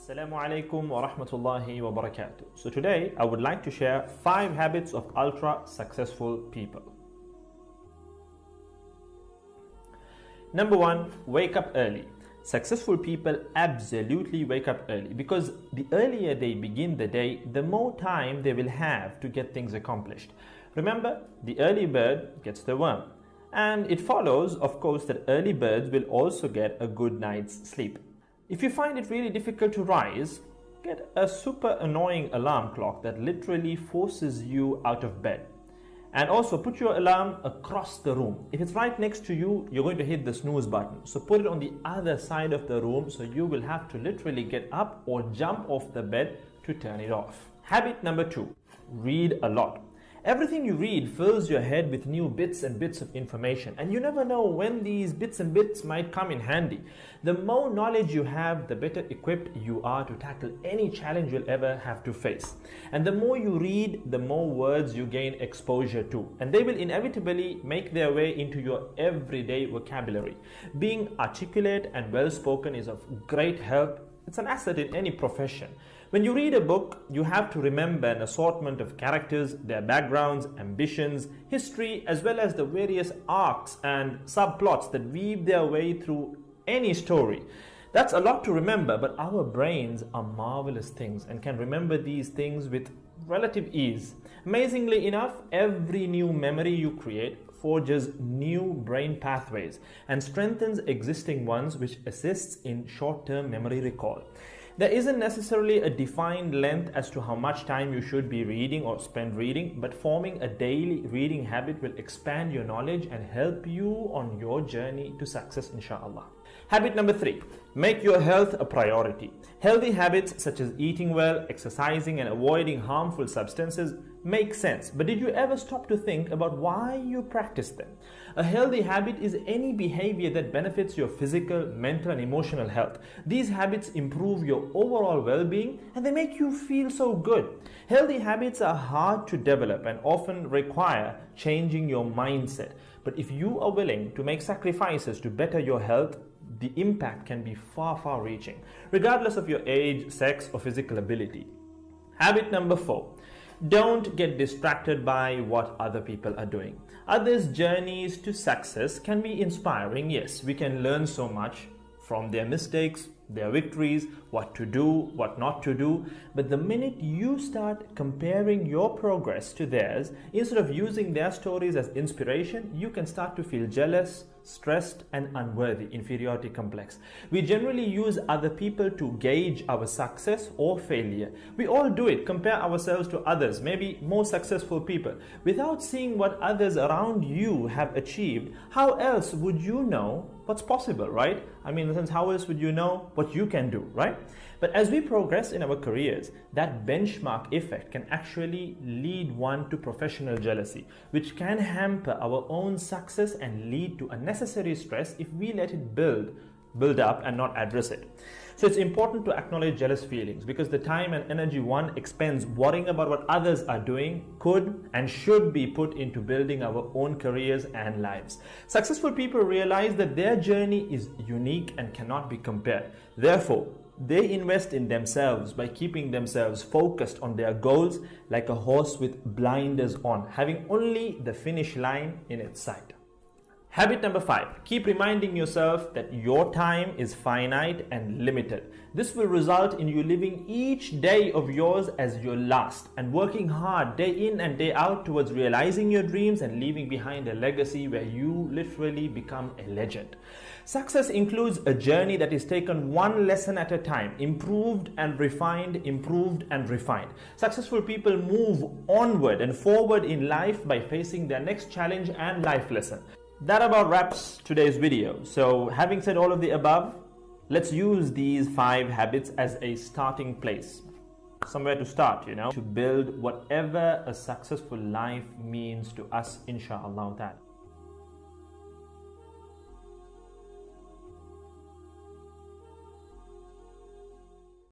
Assalamu alaikum wa rahmatullahi wa barakatuh. So today I would like to share 5 habits of ultra successful people. Number 1, wake up early. Successful people absolutely wake up early because the earlier they begin the day, the more time they will have to get things accomplished. Remember, the early bird gets the worm. And it follows, of course, that early birds will also get a good night's sleep. If you find it really difficult to rise, get a super annoying alarm clock that literally forces you out of bed. And also put your alarm across the room. If it's right next to you, you're going to hit the snooze button. So put it on the other side of the room so you will have to literally get up or jump off the bed to turn it off. Habit number 2, read a lot. Everything you read fills your head with new bits and bits of information, and you never know when these bits and bits might come in handy. The more knowledge you have, the better equipped you are to tackle any challenge you'll ever have to face. And the more you read, the more words you gain exposure to, and they will inevitably make their way into your everyday vocabulary. Being articulate and well-spoken is of great help. It's an asset in any profession. When you read a book, you have to remember an assortment of characters, their backgrounds, ambitions, history, as well as the various arcs and subplots that weave their way through any story. That's a lot to remember, but our brains are marvelous things and can remember these things with relative ease. Amazingly enough, every new memory you create forges new brain pathways and strengthens existing ones, which assists in short-term memory recall. There isn't necessarily a defined length as to how much time you should be reading or spend reading, but forming a daily reading habit will expand your knowledge and help you on your journey to success, inshallah. Habit number 3, make your health a priority. Healthy habits such as eating well, exercising, and avoiding harmful substances make sense, but did you ever stop to think about why you practice them? A healthy habit is any behavior that benefits your physical, mental, and emotional health. These habits improve your overall well-being and they make you feel so good. Healthy habits are hard to develop and often require changing your mindset. But if you are willing to make sacrifices to better your health, the impact can be far reaching, regardless of your age, sex, or physical ability. Habit number 4. Don't get distracted by what other people are doing. Others' journeys to success can be inspiring. Yes, we can learn so much from their mistakes, their victories, what to do, what not to do. But the minute you start comparing your progress to theirs, instead of using their stories as inspiration, you can start to feel jealous, stressed, and unworthy, inferiority complex. We generally use other people to gauge our success or failure. We all do it, compare ourselves to others, maybe more successful people. Without seeing what others around you have achieved, how else would you know what's possible, right? I mean, in the sense, how else would you know what you can do, right? But as we progress in our careers, that benchmark effect can actually lead one to professional jealousy, which can hamper our own success and lead to unnecessary stress if we let it build up and not address it. So it's important to acknowledge jealous feelings because the time and energy one expends worrying about what others are doing could and should be put into building our own careers and lives. Successful people realize that their journey is unique and cannot be compared. Therefore, they invest in themselves by keeping themselves focused on their goals like a horse with blinders on, having only the finish line in its sight. Habit number 5, keep reminding yourself that your time is finite and limited. This will result in you living each day of yours as your last and working hard day in and day out towards realizing your dreams and leaving behind a legacy where you literally become a legend. Success includes a journey that is taken one lesson at a time, improved and refined, improved and refined. Successful people move onward and forward in life by facing their next challenge and life lesson. That about wraps today's video. So having said all of the above, let's use these 5 habits as a starting place. Somewhere to start, to build whatever a successful life means to us, inshallah ta'ala.